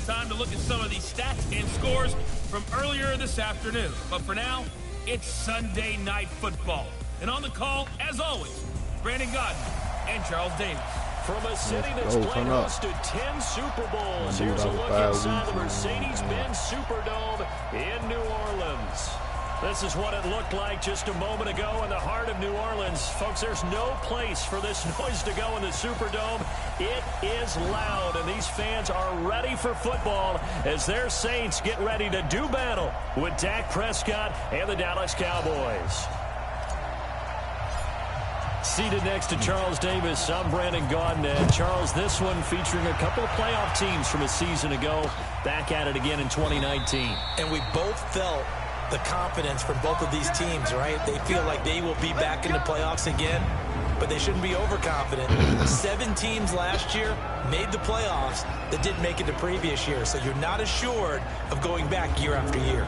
time to look at some of these stats and scores from earlier this afternoon. But for now, it's Sunday Night Football. And on the call, as always, Brandon Godden and Charles Davis. From a city that's played host to 10 Super Bowls, here's a look inside the Mercedes-Benz Superdome in New Orleans. This is what it looked like just a moment ago in the heart of New Orleans. Folks, there's no place for this noise to go in the Superdome. It is loud, and these fans are ready for football as their Saints get ready to do battle with Dak Prescott and the Dallas Cowboys. Seated next to Charles Davis, I'm Brandon Godden. And Charles, this one featuring a couple of playoff teams from a season ago, back at it again in 2019. And we both felt the confidence from both of these teams, right? They feel like they will be back in the playoffs again, but they shouldn't be overconfident. 7 teams last year made the playoffs that didn't make it the previous year, so you're not assured of going back year after year.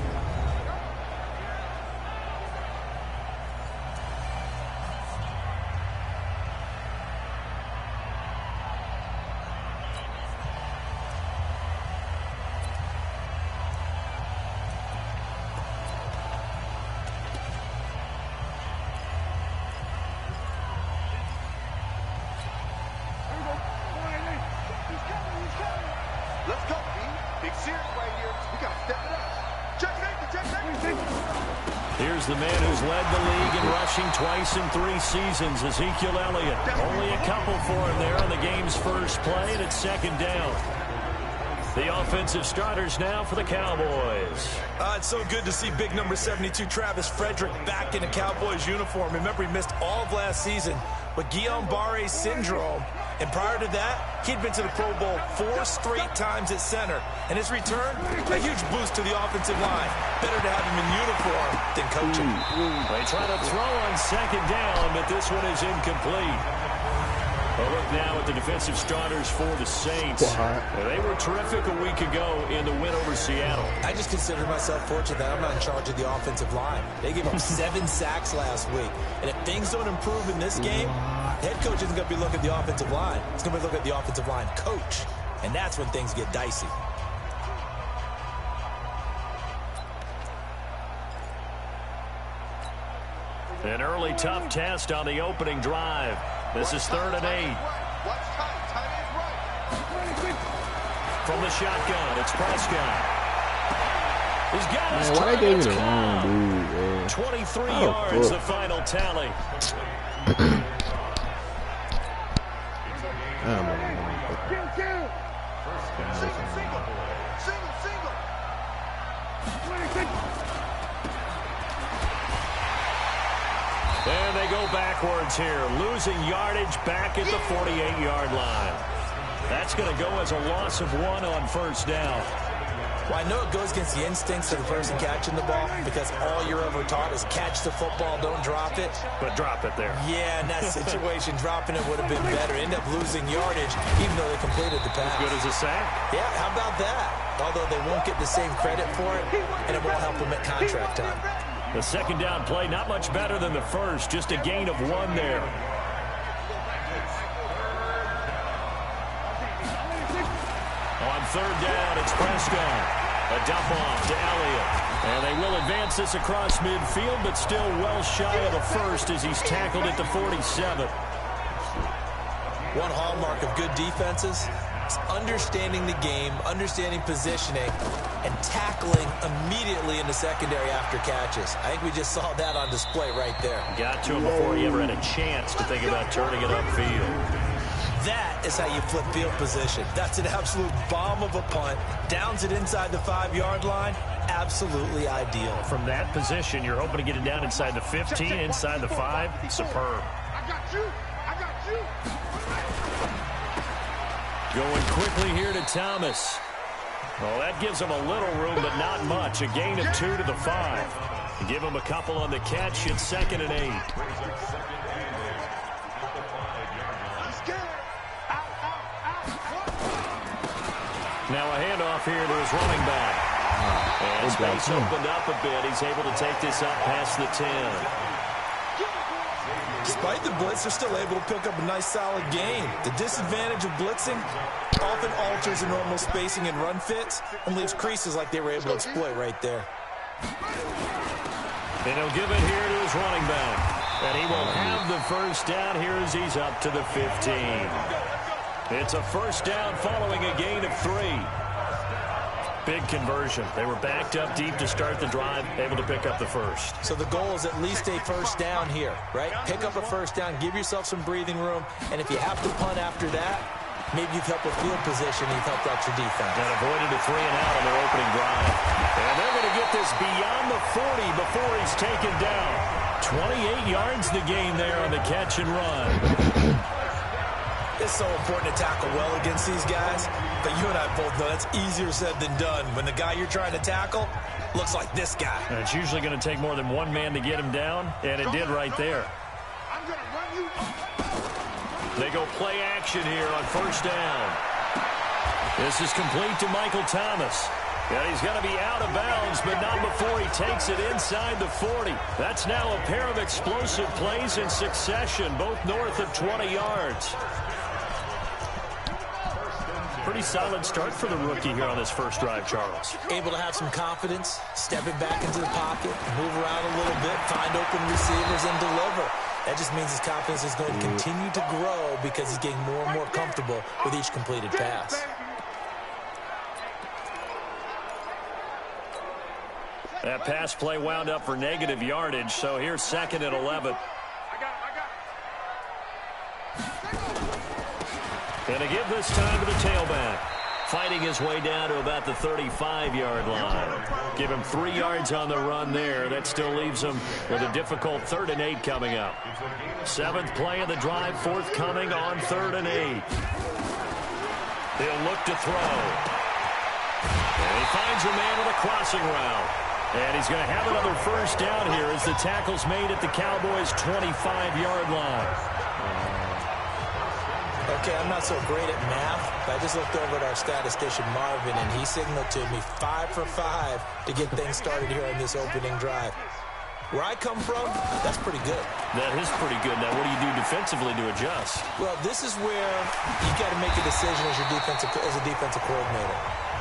Here's the man who's led the league in rushing twice in 3 seasons, Ezekiel Elliott. Only a couple for him there on the game's first play, and it's 2nd down. The offensive starters now for the Cowboys. It's so good to see big number 72, Travis Frederick, back in a Cowboys uniform. Remember, he missed all of last season with Guillain-Barré syndrome. And prior to that, he'd been to the Pro Bowl 4 straight times at center. And his return, a huge boost to the offensive line. Better to have him in uniform than coaching. They try to throw on 2nd down, but this one is incomplete. A look now at the defensive starters for the Saints. They were terrific a week ago in the win over Seattle. I just consider myself fortunate that I'm not in charge of the offensive line. They gave up 7 sacks last week. And if things don't improve in this game, head coach isn't going to be looking at the offensive line. He's going to be looking at the offensive line coach. And that's when things get dicey. An early tough test on the opening drive. This is 3rd and 8. From the shotgun, it's Prescott. He's got his why they gave me the wrong dude, man? 23 yards, the final tally. And they go backwards here, losing yardage back at the 48-yard line. That's going to go as a loss of 1 on 1st down. Well, I know it goes against the instincts of the person catching the ball because all you're ever taught is catch the football, don't drop it. But drop it there. Yeah, in that situation, dropping it would have been better. End up losing yardage, even though they completed the pass. As good as a sack? Yeah, how about that? Although they won't get the same credit for it, and it won't help them at contract time. The 2nd down play, not much better than the first, just a gain of 1 there. On 3rd down, it's Prescott. A dump off to Elliott. And they will advance this across midfield, but still well shy of a first as he's tackled at the 47. One hallmark of good defenses is understanding the game, understanding positioning, and tackling immediately in the secondary after catches. I think we just saw that on display right there. Got to him before he ever had a chance to think about turning it upfield. That is how you flip field position. That's an absolute bomb of a punt. Downs it inside the 5-yard line. Absolutely ideal. From that position, you're hoping to get it down inside the 15, inside the 5. Superb. I got you. Going quickly here to Thomas. Well, that gives him a little room, but not much. A gain of 2 to the 5. Give him a couple on the catch. It's 2nd and 8. Now a handoff here to his running back. And space opened up a bit. He's able to take this up past the 10. Despite the blitz, they're still able to pick up a nice solid gain. The disadvantage of blitzing, all often alters the normal spacing and run fits and leaves creases like they were able to exploit right there. And he'll give it here to his running back. And he will have the first down here as he's up to the 15. It's a first down following a gain of 3. Big conversion. They were backed up deep to start the drive, able to pick up the first. So the goal is at least a first down here, right? Pick up a first down, give yourself some breathing room, and if you have to punt after that, maybe you've helped with field position, you've helped out your defense. And avoided a 3-and-out on their opening drive. And they're going to get this beyond the 40 before he's taken down. 28 yards the gain there on the catch and run. It's so important to tackle well against these guys, but you and I both know that's easier said than done when the guy you're trying to tackle looks like this guy. And it's usually going to take more than one man to get him down, and it did right there. They go play action here on first down. This is complete to Michael Thomas. And he's going to be out of bounds, but not before he takes it inside the 40. That's now a pair of explosive plays in succession, both north of 20 yards. Pretty solid start for the rookie here on this first drive, Charles. Able to have some confidence, stepping back into the pocket, move around a little bit, find open receivers, and deliver. That just means his confidence is going to continue to grow because he's getting more and more comfortable with each completed pass. That pass play wound up for negative yardage, so here's 2nd and 11. And to give this time to the tailback. Fighting his way down to about the 35-yard line. Give him 3 yards on the run there. That still leaves him with a difficult 3rd and 8 coming up. 7th play of the drive, forthcoming on 3rd and 8. He'll look to throw. And he finds a man with a crossing route. And he's going to have another first down here as the tackle's made at the Cowboys' 25-yard line. Okay, I'm not so great at math, but I just looked over at our statistician, Marvin, and he signaled to me 5 for 5 to get things started here on this opening drive. Where I come from, that's pretty good. That is pretty good. Now, what do you do defensively to adjust? Well, this is where you got to make a decision as a defensive coordinator.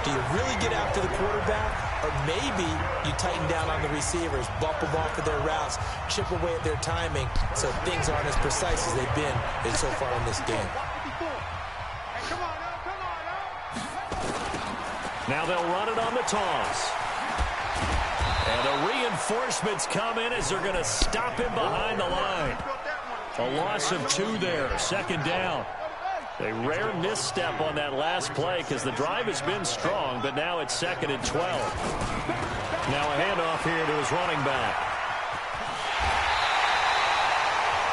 Do you really get after the quarterback, or maybe you tighten down on the receivers, bump them off of their routes, chip away at their timing, so things aren't as precise as they've been so far in this game. Now they'll run it on the toss. And the reinforcements come in as they're going to stop him behind the line. A loss of 2 there, 2nd down. A rare misstep on that last play because the drive has been strong, but now it's 2nd and 12. Now a handoff here to his running back.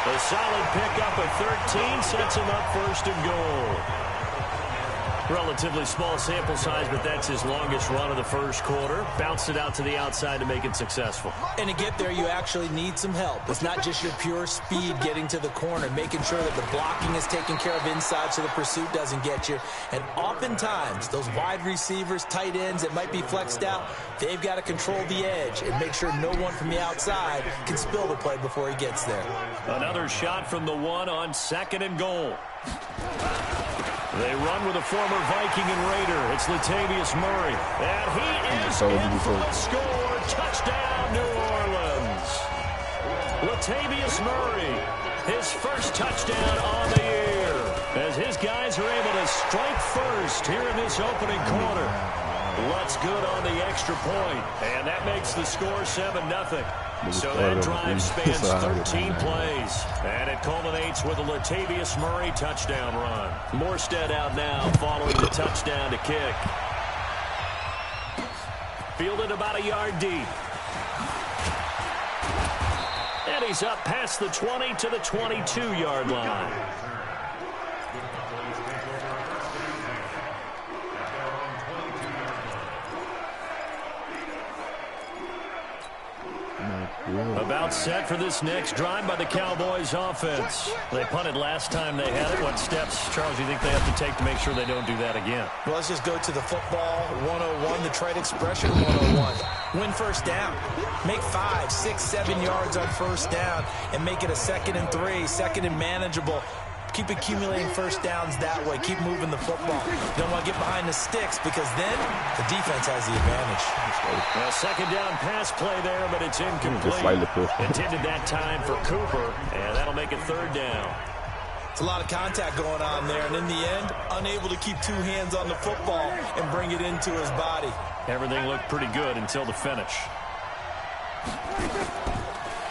A solid pickup of 13 sets him up 1st and goal. Relatively small sample size, but that's his longest run of the first quarter. Bounced it out to the outside to make it successful. And to get there, you actually need some help. It's not just your pure speed getting to the corner, making sure that the blocking is taken care of inside so the pursuit doesn't get you. And oftentimes, those wide receivers, tight ends that might be flexed out, they've got to control the edge and make sure no one from the outside can spill the play before he gets there. Another shot from the 1 on 2nd and goal. They run with a former Viking and Raider. It's Latavius Murray. And he is in for the score. Touchdown, New Orleans. Latavius Murray, his first touchdown on the year. As his guys are able to strike first here in this opening quarter. What's good on the extra point. And that makes the score 7-0. So that drive spans 13 plays, and it culminates with a Latavius Murray touchdown run. Morstead out now following the touchdown to kick. Fielded about a yard deep. And he's up past the 20 to the 22-yard line. About set for this next drive by the Cowboys offense. They punted last time they had it. What steps, Charles, do you think they have to take to make sure they don't do that again? Well, let's just go to the football 101, the trade expression 101. Win first down. Make 5, 6, 7 yards on first down and make it a 2nd and 3, 2nd and manageable. Keep accumulating first downs that way. Keep moving the football. You don't want to get behind the sticks because then the defense has the advantage. A second down pass play there, but it's incomplete. Intended that time for Cooper, and that'll make it third down. It's a lot of contact going on there, and in the end, unable to keep two hands on the football and bring it into his body. Everything looked pretty good until the finish.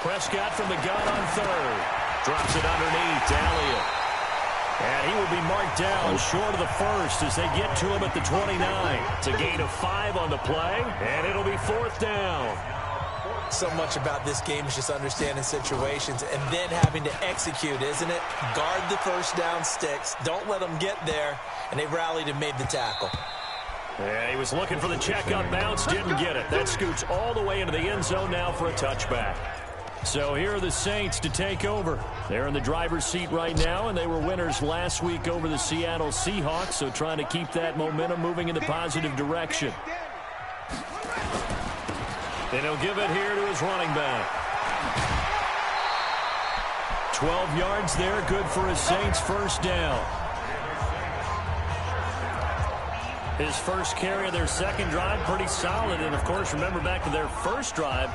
Prescott from the gun on third. Drops it underneath to Elliott. And he will be marked down short of the first as they get to him at the 29. It's a gain of 5 on the play, and it'll be fourth down. So much about this game is just understanding situations and then having to execute, isn't it? Guard the first down sticks. Don't let them get there. And they rallied and made the tackle. Yeah, he was looking for the check-up bounce, didn't get it. That scoots all the way into the end zone now for a touchback. So here are the Saints to take over. They're in the driver's seat right now, and they were winners last week over the Seattle Seahawks, so trying to keep that momentum moving in the positive direction. And he'll give it here to his running back. 12 yards there, good for his Saints first down. His first carry of their second drive, pretty solid. And, of course, remember back to their first drive,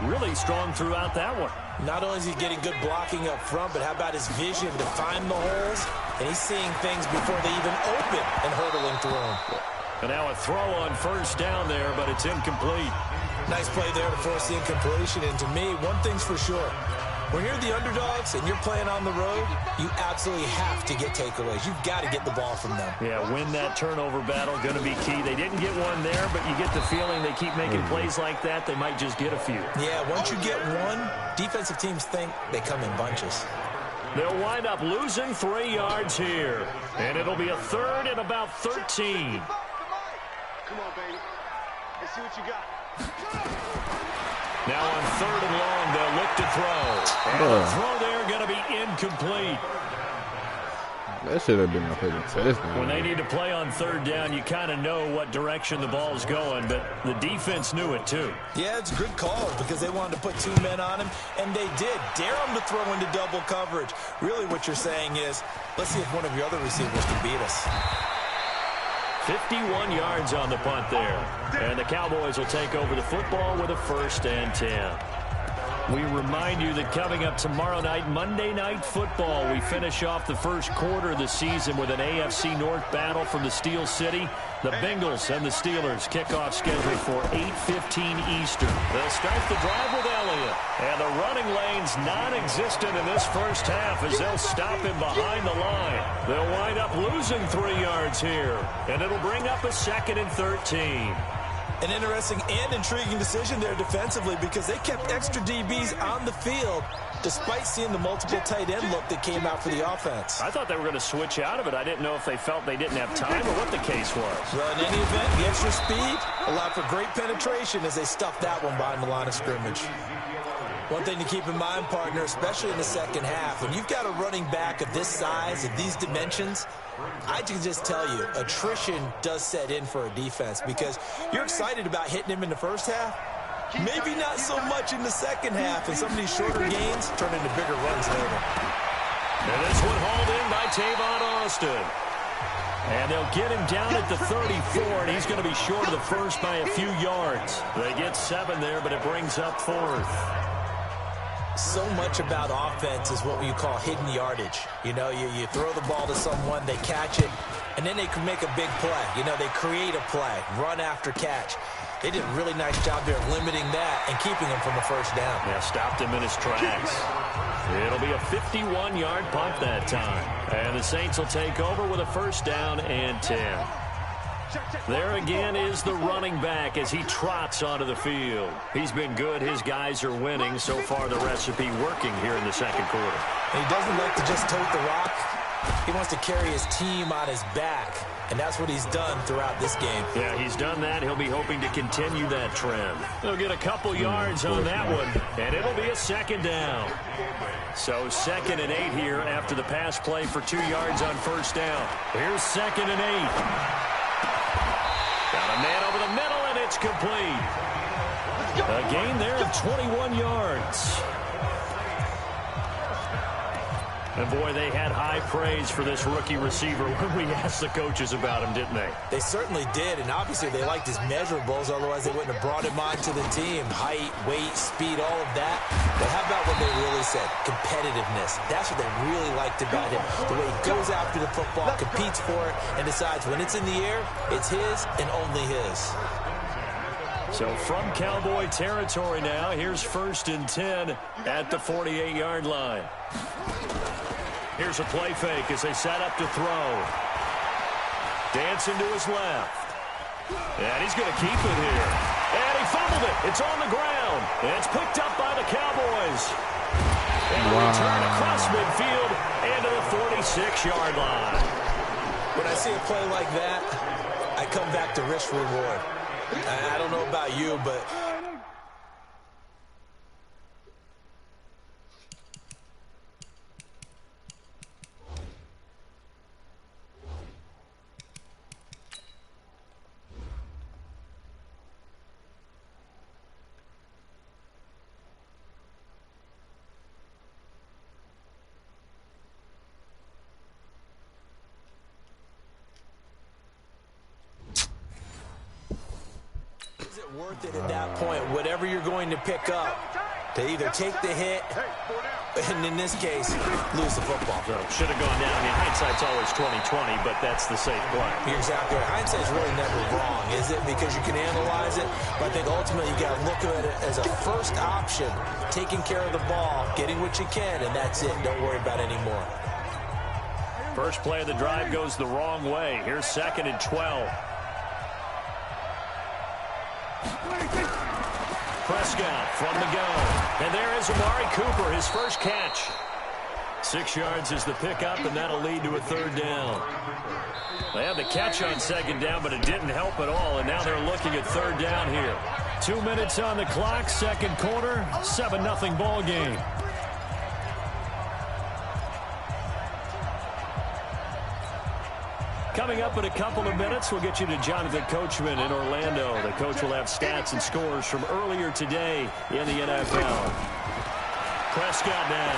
really strong throughout that one. Not only is he getting good blocking up front, but how about his vision to find the holes? And he's seeing things before they even open and hurdling through them. And now a throw on first down there, but it's incomplete. Nice play there to force the incompletion. And to me, one thing's for sure. When you're the underdogs and you're playing on the road, you absolutely have to get takeaways. You've got to get the ball from them. Yeah, win that turnover battle, going to be key. They didn't get one there, but you get the feeling they keep making plays like that, they might just get a few. Yeah, once you get one, defensive teams think they come in bunches. They'll wind up losing 3 yards here. And it'll be a third and about 13. Come on, baby. Let's see what you got. Now on third and long, they'll look to throw. And the throw there going to be incomplete. That should have been a pick and test. When they need to play on third down, you kind of know what direction the ball's going, but the defense knew it too. Yeah, it's a good call because they wanted to put 2 men on him, and they did. Dare him to throw into double coverage. Really what you're saying is, let's see if one of your other receivers can beat us. 51 yards on the punt there. And the Cowboys will take over the football with a 1st and 10. We remind you that coming up tomorrow night, Monday Night Football, we finish off the first quarter of the season with an AFC North battle from the Steel City. The Bengals and the Steelers kickoff scheduled for 8:15 Eastern. They'll start the drive with Elliott. And the running lane's non-existent in this first half as they'll stop him behind the line. They'll wind up losing 3 yards here. And it'll bring up a 2nd and 13. An interesting and intriguing decision there defensively because they kept extra DBs on the field despite seeing the multiple tight end look that came out for the offense. I thought they were going to switch out of it. I didn't know if they felt they didn't have time or what the case was. Well, in any event, the extra speed allowed for great penetration as they stuffed that one behind the line of scrimmage. One thing to keep in mind, partner, especially in the second half, when you've got a running back of this size, of these dimensions, I can just tell you, attrition does set in for a defense because you're excited about hitting him in the first half. Maybe not so much in the second half, and some of these shorter gains turn into bigger runs later. And this one hauled in by Tavon Austin. And they'll get him down at the 34, and he's going to be short of the first by a few yards. They get 7 there, but it brings up 4th. So much about offense is what you call hidden yardage. You know, you throw the ball to someone, they catch it, and then they can make a big play. You know, they create a play, run after catch. They did a really nice job there limiting that and keeping him from a first down. Yeah, stopped him in his tracks. It'll be a 51-yard punt that time. And the Saints will take over with a 1st down and 10. There again is the running back as he trots onto the field. He's been good. His guys are winning. So far, the recipe working here in the second quarter. And he doesn't like to just tote the rock. He wants to carry his team on his back, and that's what he's done throughout this game. Yeah, he's done that. He'll be hoping to continue that trend. He'll get a couple yards on that one, and it'll be a 2nd down. So 2nd and 8 here after the pass play for 2 yards on 1st down. Here's 2nd and 8. Got a man over the middle, and it's complete. A gain there of 21 yards. And, boy, they had high praise for this rookie receiver when we asked the coaches about him, didn't they? They certainly did, and obviously they liked his measurables, otherwise they wouldn't have brought him on to the team. Height, weight, speed, all of that. But how about what they really said? Competitiveness. That's what they really liked about him. The way he goes after the football, competes for it, and decides when it's in the air, it's his and only his. So from Cowboy territory now, here's 1st and 10 at the 48-yard line. Here's a play fake as they set up to throw. Dancing to his left. And he's going to keep it here. And he fumbled it. It's on the ground. And it's picked up by the Cowboys. And a return across midfield and to the 46-yard line. When I see a play like that, I come back to risk reward. I don't know about you, but worth it at that point, whatever you're going to pick up, to either take the hit, and in this case, lose the football. So should have gone down. I mean, hindsight's always 20/20, but that's the safe play. You're exactly right. Hindsight's really never wrong, is it? Because you can analyze it, but I think ultimately you got to look at it as a first option, taking care of the ball, getting what you can, and that's it. Don't worry about any more. First play of the drive goes the wrong way. Here's 2nd and 12. Prescott from the gun. And there is Amari Cooper, his first catch. 6 yards is the pickup, and that'll lead to a 3rd down. They had the catch on 2nd down, but it didn't help at all, and now they're looking at 3rd down here. 2 minutes on the clock, 2nd quarter, 7-0 ball game. Coming up in a couple of minutes, we'll get you to Jonathan Coachman in Orlando. The coach will have stats and scores from earlier today in the NFL. Prescott now.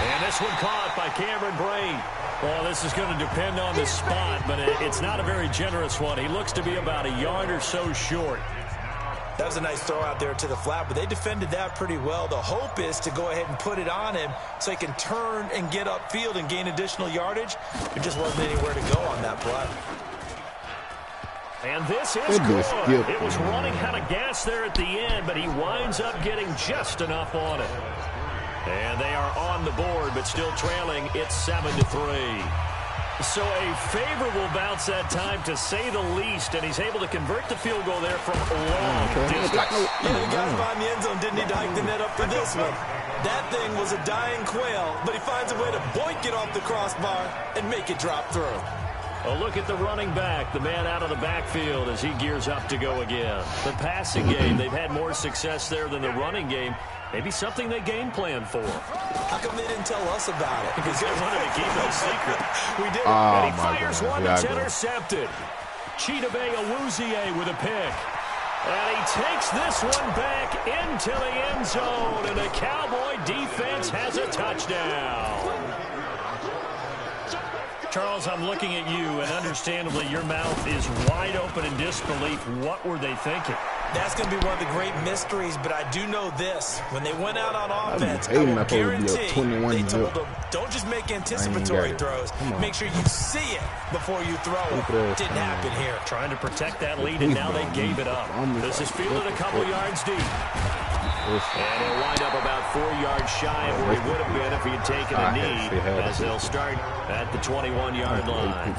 And this one caught by Cameron Brate. Well, this is going to depend on the spot, but it's not a very generous one. He looks to be about a yard or so short. That was a nice throw out there to the flat, but they defended that pretty well. The hope is to go ahead and put it on him so he can turn and get upfield and gain additional yardage. There just wasn't anywhere to go on that play. And this is good. It was running out of gas there at the end, but he winds up getting just enough on it. And they are on the board, but still trailing. It's 7-3. So a favorable bounce that time, to say the least, and he's able to convert the field goal there from a long distance. Yeah, the guy behind the end zone didn't need to hike the net up for this one. That thing was a dying quail, but he finds a way to boink it off the crossbar and make it drop through. A look at the running back, the man out of the backfield as he gears up to go again. The passing game, they've had more success there than the running game. Maybe something they game plan for. How come they didn't tell us about it? Because they wanted to keep it a secret. We did. And he fires one that's intercepted. Chidobe Awuzie with a pick. And he takes this one back into the end zone. And the Cowboy defense has a touchdown. Charles, I'm looking at you, and understandably your mouth is wide open in disbelief. What were they thinking? That's going to be one of the great mysteries, but I do know this. When they went out on offense, I will guarantee they told them, don't just make anticipatory throws. Make sure you see it before you throw it. Didn't happen here. Trying to protect that lead, and now they gave it up. This is fielded a couple yards deep. And he'll wind up about 4 yards shy of where he would have been if he had taken a knee, as they'll start at the 21-yard line.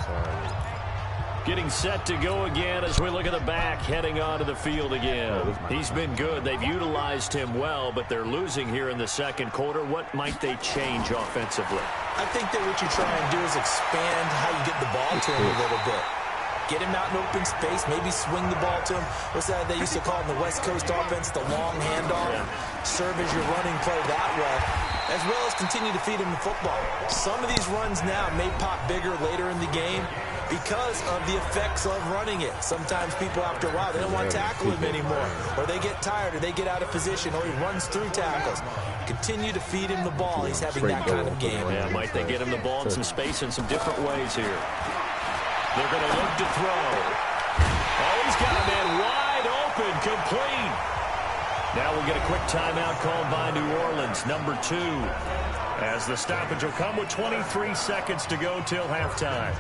Getting set to go again as we look at the back, heading onto the field again. He's been good. They've utilized him well, but they're losing here in the 2nd quarter. What might they change offensively? I think that what you try and do is expand how you get the ball to him a little bit. Get him out in open space, maybe swing the ball to him. What's that they used to call in the West Coast offense, the long handoff? Serve as your running play that way, as well as continue to feed him the football. Some of these runs now may pop bigger later in the game, because of the effects of running it. Sometimes people, after a while, they don't want to tackle him anymore, or they get tired, or they get out of position, or he runs through tackles. Continue to feed him the ball. He's having that kind of game. Yeah, might they get him the ball in some space in some different ways here. They're going to look to throw. Oh, he's got a man wide open, complete. Now we'll get a quick timeout called by New Orleans, number 2. As the stoppage will come with 23 seconds to go till halftime.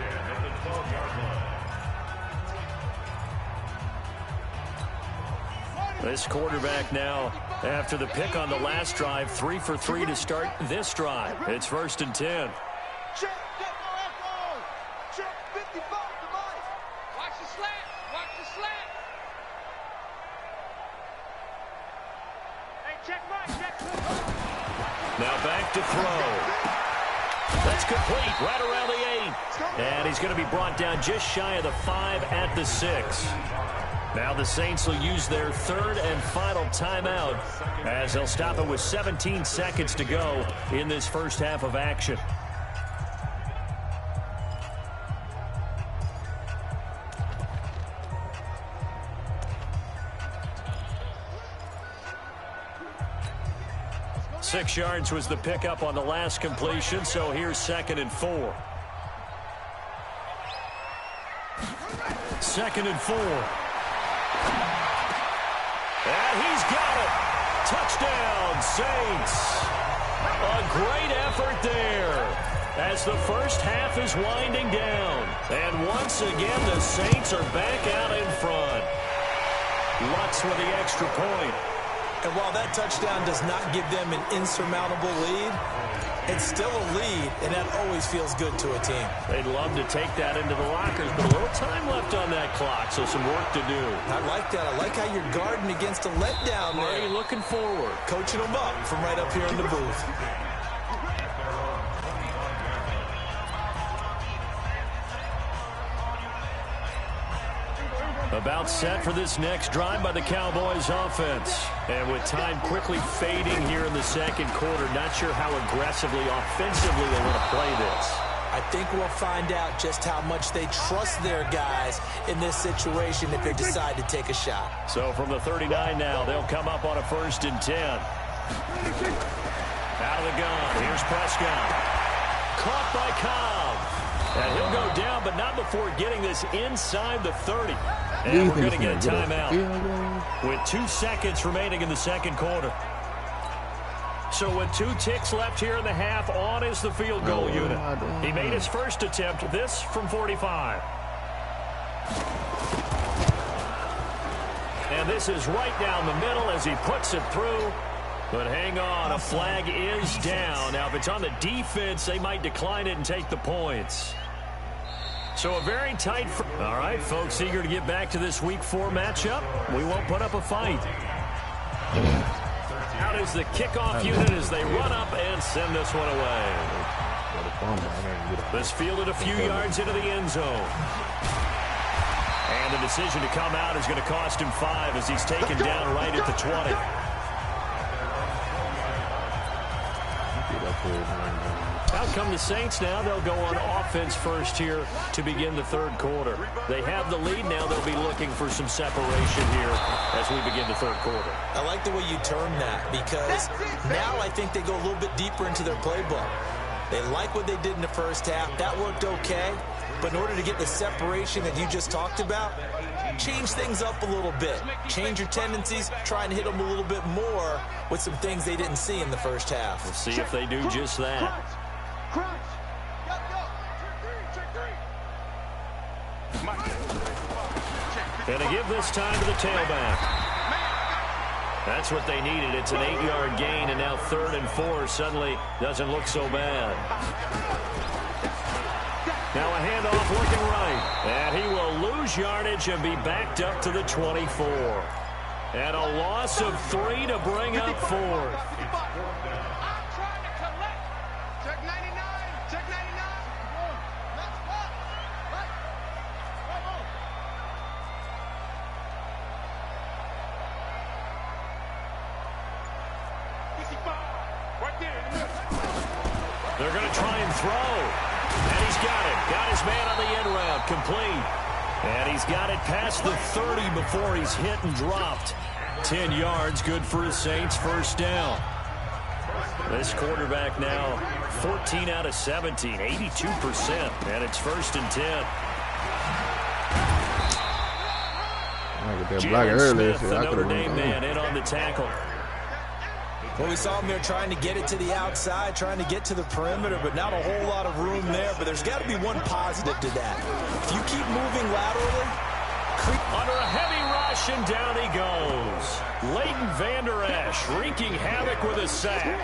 This quarterback now, after the pick on the last drive, 3 for 3 to start this drive. It's 1st and 10. Check, get no echo. Check 55 to Mike. Watch the slant. Watch the slant. Hey, check right. Check. Now back to throw. That's complete, right around the 8. And he's going to be brought down just shy of the 5 at the 6. Now the Saints will use their 3rd and final timeout as they'll stop it with 17 seconds to go in this first half of action. Six yards was the pickup on the last completion, so here's 2nd and 4. 2nd and 4. And he's got it. Touchdown, Saints. A great effort there as the first half is winding down. And once again, the Saints are back out in front. Lutz with the extra point. And while that touchdown does not give them an insurmountable lead, it's still a lead, and that always feels good to a team. They'd love to take that into the lockers, but a little time left on that clock, so some work to do. I like that. I like how you're guarding against a letdown there. Are you looking forward? Coaching them up from right up here in the booth. About set for this next drive by the Cowboys offense. And with time quickly fading here in the second quarter, not sure how aggressively, offensively they want to play this. I think we'll find out just how much they trust their guys in this situation if they decide to take a shot. So from the 39 now, they'll come up on a 1st and 10. Out of the gun, here's Prescott. Caught by Cobb. And he'll go down, but not before getting this inside the 30. And we're going to get a timeout with 2 seconds remaining in the second quarter. So with 2 ticks left here in the half, on is the field goal unit. He made his first attempt, this from 45. And this is right down the middle as he puts it through. But hang on, a flag is down. Now, if it's on the defense, they might decline it and take the points. So a very tight... All right, folks, eager to get back to this Week 4 matchup. We won't put up a fight. Out is the kickoff unit as they run up and send this one away. This fielded a few yards into the end zone. And the decision to come out is going to cost him 5 as he's taken down right at the 20. Out come the Saints now. They'll go on offense first here to begin the third quarter. They have the lead now. They'll be looking for some separation here as we begin the third quarter. I like the way you term that because now I think they go a little bit deeper into their playbook. They like what they did in the first half. That worked okay. But in order to get the separation that you just talked about, change things up a little bit. Change your tendencies. Try and hit them a little bit more with some things they didn't see in the first half. We'll see if they do just that. And to give this time to the tailback. That's what they needed. It's an 8-yard gain, and now 3rd and 4 suddenly doesn't look so bad. Now a handoff looking right. And he will lose yardage and be backed up to the 24. And a loss of 3 to bring up 4th. They're going to try and throw. And he's got it. Got his man on the end route. Complete. And he's got it past the 30 before he's hit and dropped. 10 yards, good for the Saints. First down. This quarterback now 14 out of 17, 82%. And it's 1st and 10. Smith, the Notre Dame man, in on the tackle. Well, we saw him there trying to get it to the outside, trying to get to the perimeter, but not a whole lot of room there. But there's got to be one positive to that. If you keep moving laterally, under a heavy rush, and down he goes. Leighton Vander Esch wreaking havoc with a sack.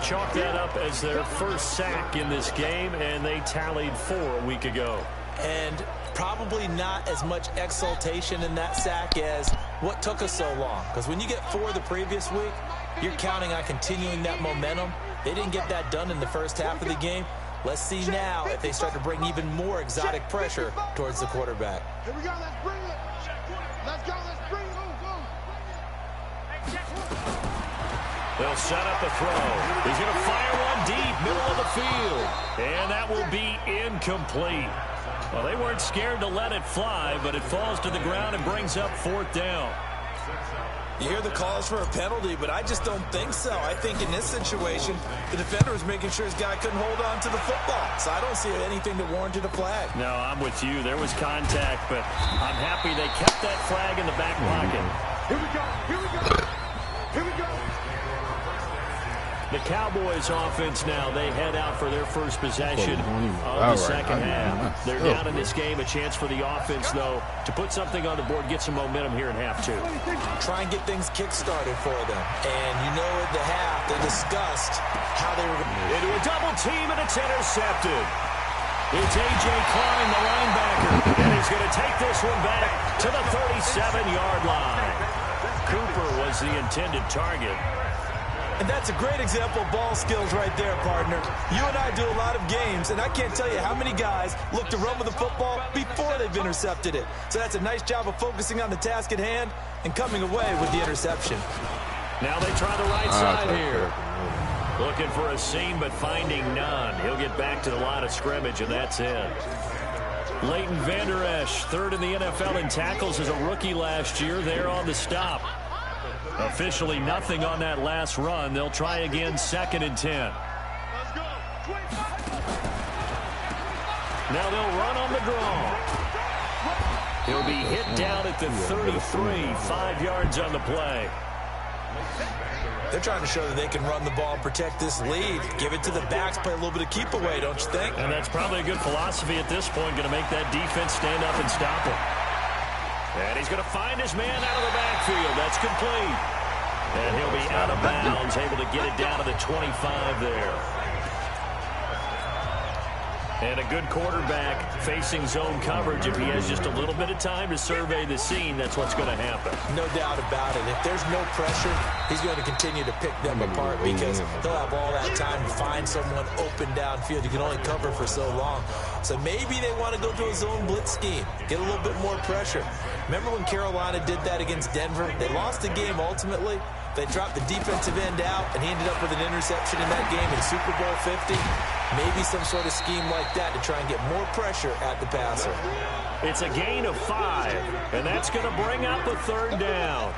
Chalk that up as their first sack in this game, and they tallied 4 a week ago. And probably not as much exultation in that sack as what took us so long. Because when you get 4 the previous week, you're counting on continuing that momentum. They didn't get that done in the first half of the game. Let's see now if they start to bring even more exotic pressure towards the quarterback. Here we go, let's bring it. Let's go, let's bring it. They'll set up a throw. He's going to fire one deep, middle of the field. And that will be incomplete. Well, they weren't scared to let it fly, but it falls to the ground and brings up 4th down. You hear the calls for a penalty, but I just don't think so. I think in this situation, the defender was making sure his guy couldn't hold on to the football. So I don't see anything that warranted a flag. No, I'm with you. There was contact, but I'm happy they kept that flag in the back pocket. Here we go, here we go, here we go. The Cowboys offense now, they head out for their first possession of the second half. They're down in this game. A chance for the offense, though, to put something on the board, get some momentum here in half 2. Try and get things kick-started for them. And you know at the half, they discussed how they were going to... Into a double team, and it's intercepted. It's A.J. Klein, the linebacker, and he's going to take this one back to the 37-yard line. Cooper was the intended target. And that's a great example of ball skills right there, partner. You and I do a lot of games, and I can't tell you how many guys look to run with the football before they've intercepted it. So that's a nice job of focusing on the task at hand and coming away with the interception. Now they try the right side here. Looking for a seam, but finding none. He'll get back to the line of scrimmage, and that's it. Leighton Vander Esch, 3rd in the NFL in tackles as a rookie last year. There on the stop. Officially nothing on that last run. They'll try again, 2nd and 10. Now they'll run on the draw. He'll be hit down at the 33, 5 yards on the play. They're trying to show that they can run the ball, protect this lead, give it to the backs, play a little bit of keep away, don't you think? And that's probably a good philosophy at this point, going to make that defense stand up and stop him. And he's going to find his man out of the backfield. That's complete. And he'll be out of bounds, able to get it down to the 25 there. And a good quarterback facing zone coverage. If he has just a little bit of time to survey the scene, that's what's going to happen. No doubt about it. If there's no pressure, he's going to continue to pick them apart because he'll have all that time to find someone open downfield. You can only cover for so long. So maybe they want to go to a zone blitz scheme, get a little bit more pressure. Remember when Carolina did that against Denver? They lost the game ultimately. They dropped the defensive end out, and he ended up with an interception in that game in Super Bowl 50. Maybe some sort of scheme like that to try and get more pressure at the passer. It's a gain of 5, and that's going to bring up a 3rd down.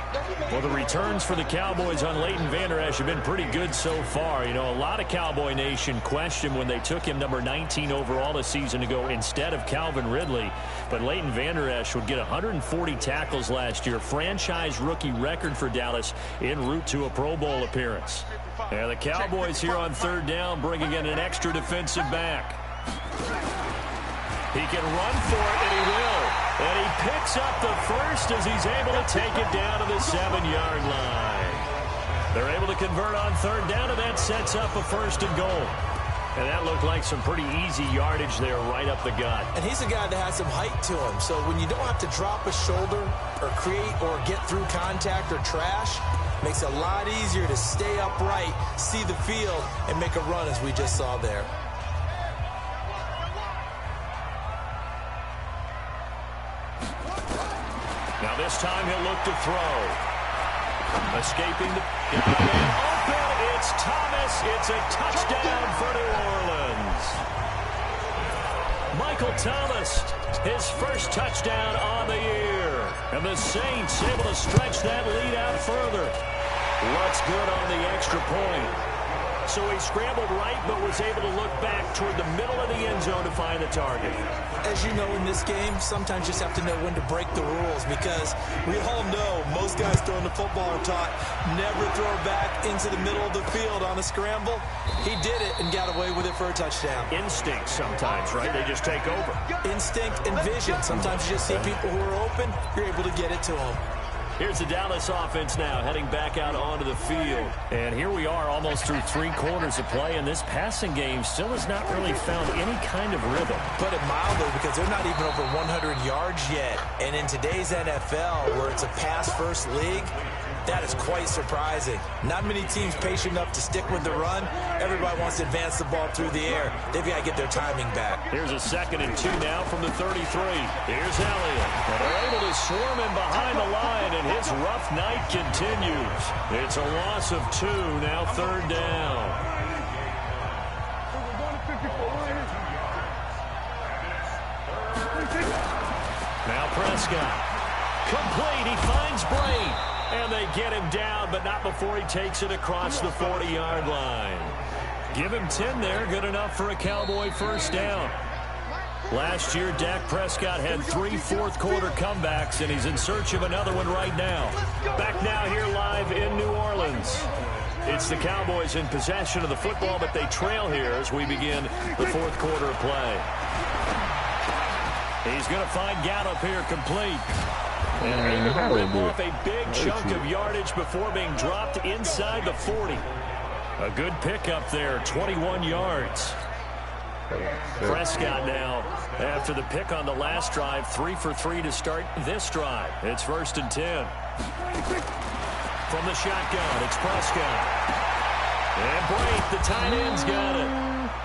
Well, the returns for the Cowboys on Leighton Vander Esch have been pretty good so far. You know, a lot of Cowboy Nation questioned when they took him number 19 overall a season ago instead of Calvin Ridley. But Leighton Vander Esch would get 140 tackles last year, franchise rookie record for Dallas, en route to a Pro Bowl appearance. And the Cowboys here on 3rd down, bringing in an extra defensive back. He can run for it, and he will. And he picks up the first as he's able to take it down to the 7-yard line. They're able to convert on 3rd down, and that sets up a 1st and goal. And that looked like some pretty easy yardage there right up the gut. And he's a guy that has some height to him. So when you don't have to drop a shoulder or create or get through contact or trash, makes it a lot easier to stay upright, see the field, and make a run as we just saw there. Now this time he'll look to throw. Escaping the man open. It's Thomas. It's a touchdown for New Orleans. Michael Thomas, his first touchdown on the year. And the Saints able to stretch that lead out further. Looks good on the extra point. So he scrambled right, but was able to look back toward the middle of the end zone to find the target. As you know, in this game, sometimes you just have to know when to break the rules, because we all know most guys throwing the football are taught never throw back into the middle of the field on a scramble. He did it and got away with it for a touchdown. Instinct sometimes, right? They just take over. Instinct and vision. Sometimes you just see people who are open, you're able to get it to them. Here's the Dallas offense now, heading back out onto the field. And here we are almost through 3 quarters of play, and this passing game still has not really found any kind of rhythm. Put it mildly, because they're not even over 100 yards yet. And in today's NFL, where it's a pass-first league, that is quite surprising. Not many teams patient enough to stick with the run. Everybody wants to advance the ball through the air. They've got to get their timing back. Here's a 2nd and 2 now from the 33. Here's Elliott. And they're able to swarm him behind the line, and his rough night continues. It's a loss of 2, now 3rd down. Now Prescott. Complete. He finds Braid. And they get him down, but not before he takes it across the 40-yard line. Give him 10 there. Good enough for a Cowboy first down. Last year, Dak Prescott had 3 fourth-quarter comebacks, and he's in search of another one right now. Back now here live in New Orleans. It's the Cowboys in possession of the football, but they trail here as we begin the 4th quarter of play. He's going to find Gallup here complete. And able to rip off a big chunk of yardage before being dropped inside the 40. A good pickup there, 21 yards. Prescott now, after the pick on the last drive, 3 for 3 to start this drive. It's 1st and 10. From the shotgun, it's Prescott. And Braid, the tight end's got it.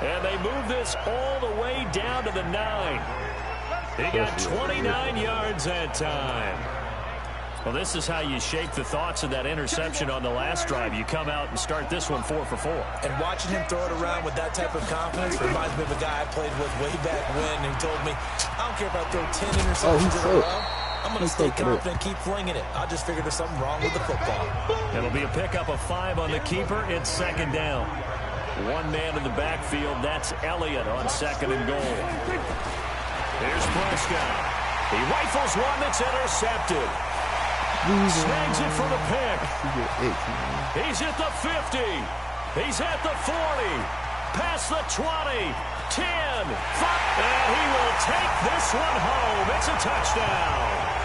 And they move this all the way down to the 9. He got 29 yards that time. Well, this is how you shake the thoughts of that interception on the last drive. You come out and start this one 4 for 4. And watching him throw it around with that type of confidence reminds me of a guy I played with way back when, who told me, I don't care if I throw 10 interceptions in a row. I'm going to stay confident, keep flinging it. I just figured there's something wrong with the football. It'll be a pickup of 5 on the keeper. It's 2nd down. 1 man in the backfield. That's Elliott on 2nd and goal. Here's Prescott. He rifles one that's intercepted. Snags it for the pick. He's at the 50. He's at the 40. Past the 20. 10. 5. And he will take this one home. It's a touchdown.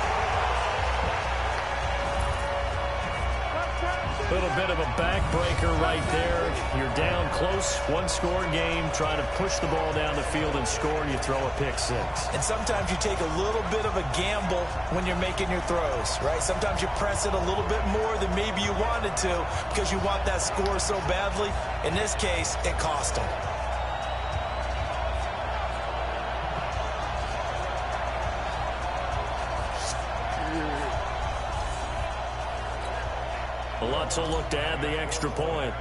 A little bit of a backbreaker right there. You're down close, 1-score game, trying to push the ball down the field and score, and you throw a pick 6. And sometimes you take a little bit of a gamble when you're making your throws, right? Sometimes you press it a little bit more than maybe you wanted to because you want that score so badly. In this case, it cost them. Lutz will look to add the extra point.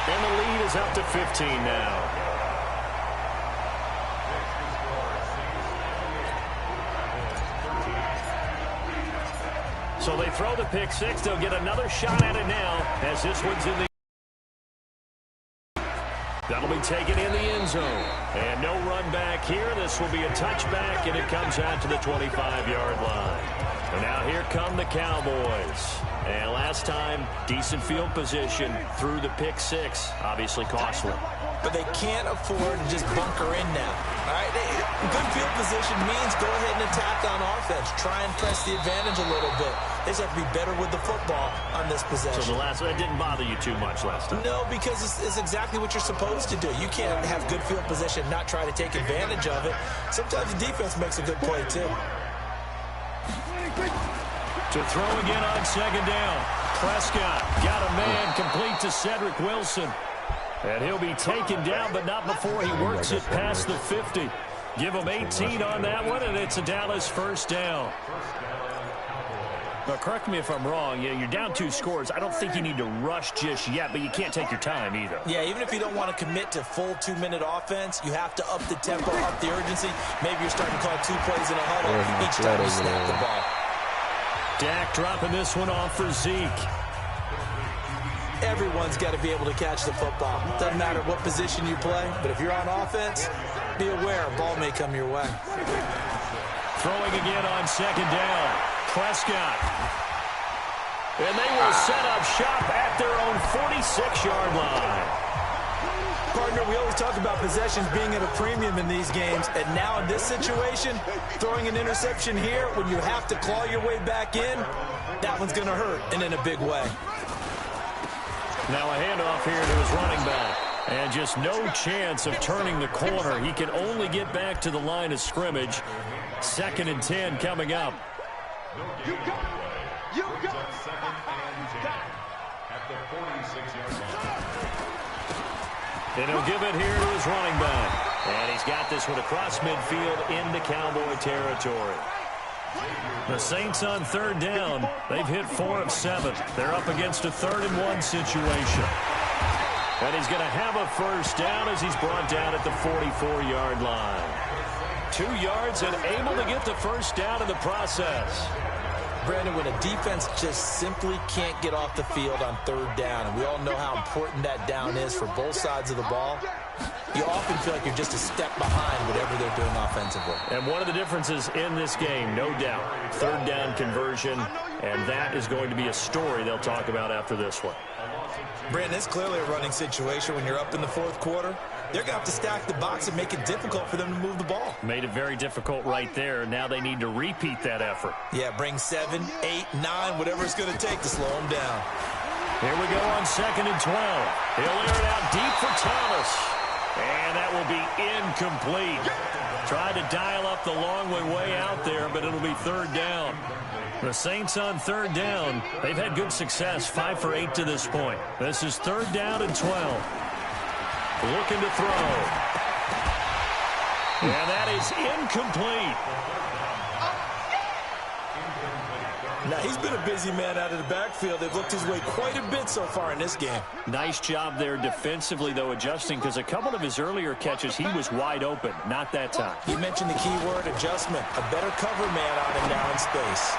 And the lead is up to 15 now. So they throw the pick 6. They'll get another shot at it now as this one's in the... That'll be taken in the end zone. And no run back here. This will be a touchback, and it comes out to the 25-yard line. And now here come the Cowboys. And last time, decent field position through the pick 6. Obviously costly. But they can't afford to just bunker in now. All right, good field position means go ahead and attack on offense. Try and press the advantage a little bit. They just have to be better with the football on this possession. So that didn't bother you too much last time? No, because it's exactly what you're supposed to do. You can't have good field position, not try to take advantage of it. Sometimes the defense makes a good play, too. To throw again on 2nd down. Prescott got a man complete to Cedric Wilson. And he'll be taken down, but not before he works it past the 50. Give him 18 on that one, and it's a Dallas first down. Now, correct me if I'm wrong. Yeah, you're down 2 scores. I don't think you need to rush just yet, but you can't take your time either. Yeah, even if you don't want to commit to full 2-minute offense, you have to up the tempo, up the urgency. Maybe you're starting to call 2 plays in a huddle each time you snap the ball. Dak dropping this one off for Zeke. Everyone's got to be able to catch the football. Doesn't matter what position you play, but if you're on offense, be aware a ball may come your way. Throwing again on 2nd down. Prescott. And they will set up shop at their own 46-yard line. Partner, we always talk about possessions being at a premium in these games, and now in this situation, throwing an interception here when you have to claw your way back in, that one's going to hurt, and in a big way. Now a handoff here to his running back. And just no chance of turning the corner. He can only get back to the line of scrimmage. 2nd and 10 coming up. You got it. You got it. At the 46-yard line. And he'll give it here to his running back. And he's got this one across midfield into Cowboy territory. The Saints on 3rd down. They've hit 4 of 7. They're up against a 3rd and 1 situation. And he's going to have a 1st down as he's brought down at the 44-yard line. 2 yards and able to get the 1st down in the process. Brandon, when a defense just simply can't get off the field on 3rd down, and we all know how important that down is for both sides of the ball, you often feel like you're just a step behind whatever they're doing offensively. And one of the differences in this game, no doubt, 3rd down conversion, and that is going to be a story they'll talk about after this one. Brandon, it's clearly a running situation when you're up in the 4th quarter. They're going to have to stack the box and make it difficult for them to move the ball. Made it very difficult right there. Now they need to repeat that effort. Yeah, bring 7, 8, 9, whatever it's going to take to slow them down. Here we go on 2nd and 12. He'll air it out deep for Thomas. And that will be incomplete. Tried to dial up the long way out there, but it'll be 3rd down. The Saints on 3rd down. They've had good success, 5 for 8 to this point. This is 3rd down and 12. Looking to throw. And that is incomplete. Now, he's been a busy man out of the backfield. They've looked his way quite a bit so far in this game. Nice job there defensively, though, adjusting, because a couple of his earlier catches, he was wide open. Not that time. You mentioned the key word, adjustment. A better cover man on him now in space.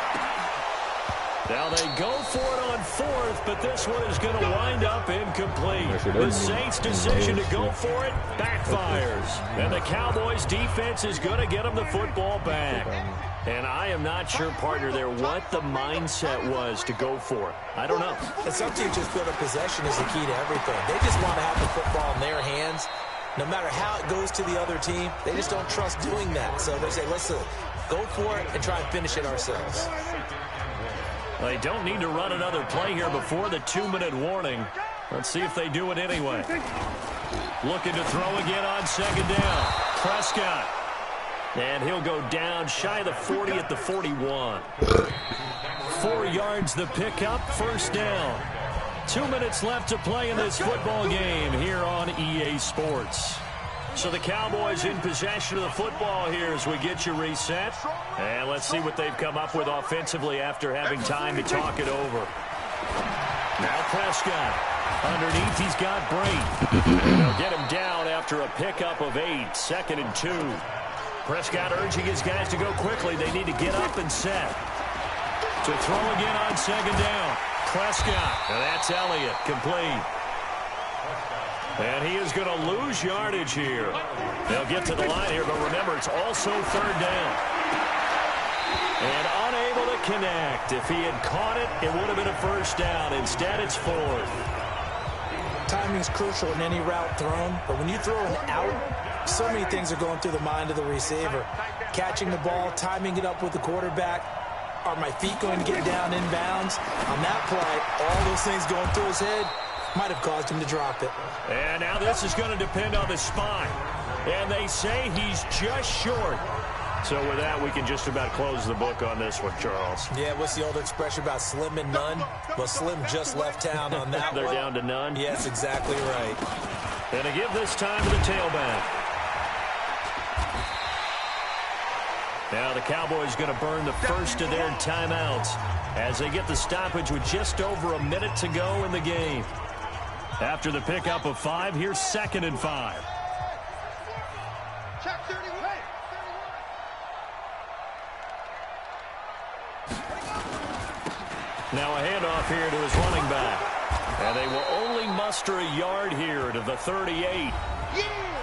Now they go for it on 4th, but this one is going to wind up incomplete. The Saints' decision to go for it backfires. And the Cowboys' defense is going to get them the football back. And I am not sure, partner, there what the mindset was to go for it. I don't know. It's up to you. Just feel that possession is the key to everything. They just want to have the football in their hands. No matter how it goes to the other team, they just don't trust doing that. So they say, listen, go for it and try and finish it ourselves. They don't need to run another play here before the 2-minute warning. Let's see if they do it anyway. Looking to throw again on 2nd down. Prescott. And he'll go down shy of the 40 at the 41. 4 yards the pickup, 1st down. 2 minutes left to play in this football game here on EA Sports. So the Cowboys in possession of the football here as we get you reset. And let's see what they've come up with offensively after having time to talk it over. Now Prescott. Underneath, he's got Brate. They'll get him down after a pickup of 8. 2nd and 2. Prescott urging his guys to go quickly. They need to get up and set. To throw again on 2nd down. Prescott. And that's Elliott. Complete. And he is going to lose yardage here. They'll get to the line here, but remember, it's also 3rd down. And unable to connect. If he had caught it, it would have been a 1st down. Instead, it's 4th. Timing's crucial in any route thrown, but when you throw an out, so many things are going through the mind of the receiver. Catching the ball, timing it up with the quarterback. Are my feet going to get down inbounds? On that play, all those things going through his head might have caused him to drop it. And now this is going to depend on the spine. And they say he's just short. So with that, we can just about close the book on this one, Charles. Yeah, what's the old expression about slim and none? Well, Slim just left town on that They're one. down to none? Yes, exactly right. And to give this time to the tailback. Now the Cowboys going to burn the first of their timeouts as they get the stoppage with just over a minute to go in the game. After the pickup of 5, here's 2nd and 5. Check 31. Now a handoff here to his running back. And they will only muster a yard here to the 38.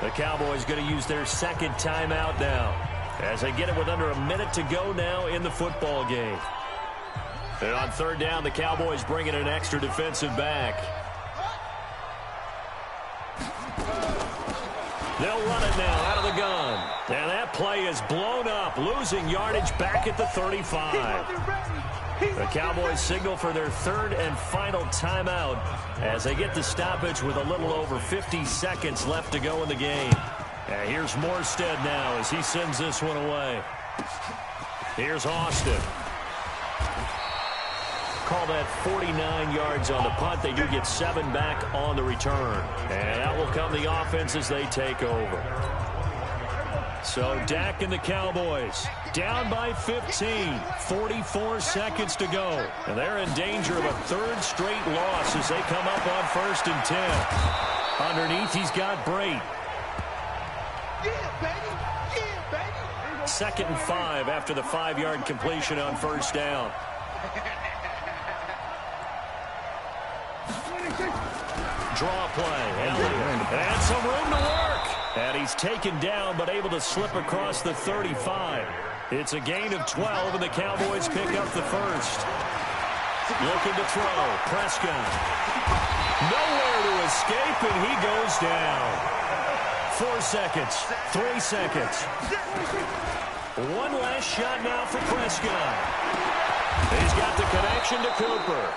The Cowboys going to use their 2nd timeout now as they get it with under a minute to go now in the football game. And on 3rd down, the Cowboys bring in an extra defensive back. They'll run it now out of the gun. And that play is blown up, losing yardage back at the 35. The Cowboys signal for their 3rd and final timeout as they get the stoppage with a little over 50 seconds left to go in the game. And here's Morstead now as he sends this one away. Here's Austin. Call that 49 yards on the punt. They do get 7 back on the return. And out will come the offense as they take over. So Dak and the Cowboys down by 15, 44 seconds to go. And they're in danger of a 3rd straight loss as they come up on 1st and 10. Underneath, he's got Brate. Yeah, baby. Yeah, baby. 2nd and 5 after the 5-yard completion on 1st down. Draw play. Elliott. And some room to work. And he's taken down but able to slip across the 35. It's a gain of 12, and the Cowboys pick up the 1st. Looking to throw. Prescott. Nowhere to escape, and he goes down. 4 seconds. 3 seconds. One last shot now for Prescott. He's got the connection to Cooper.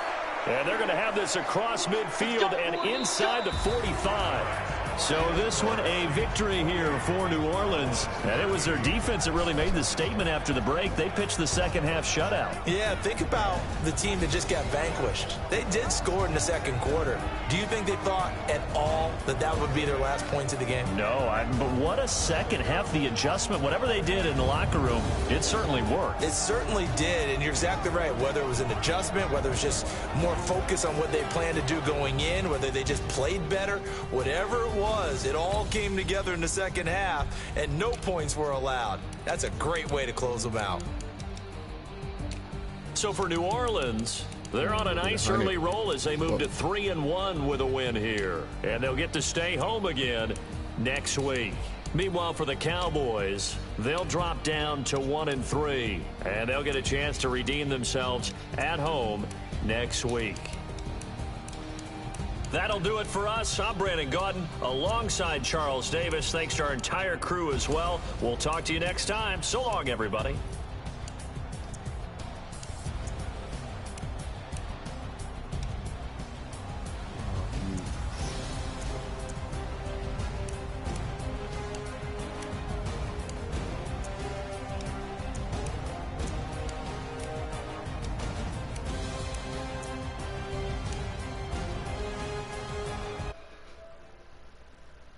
And they're going to have this across midfield and inside the 45. So this one a victory here for New Orleans. And it was their defense that really made the statement after the break. They pitched the 2nd half shutout. Yeah, think about the team that just got vanquished. They did score in the 2nd quarter. Do you think they thought at all that that would be their last points of the game? No, but what a 2nd half. The adjustment, whatever they did in the locker room, it certainly worked. It certainly did, and you're exactly right. Whether it was an adjustment, whether it was just more focus on what they planned to do going in, whether they just played better, whatever it was, it all came together in the 2nd half, and no points were allowed. That's a great way to close them out. So for New Orleans, they're on a nice early roll as they move to 3-1 with a win here. And they'll get to stay home again next week. Meanwhile, for the Cowboys, they'll drop down to 1-3. And they'll get a chance to redeem themselves at home next week. That'll do it for us. I'm Brandon Gaudin alongside Charles Davis. Thanks to our entire crew as well. We'll talk to you next time. So long, everybody.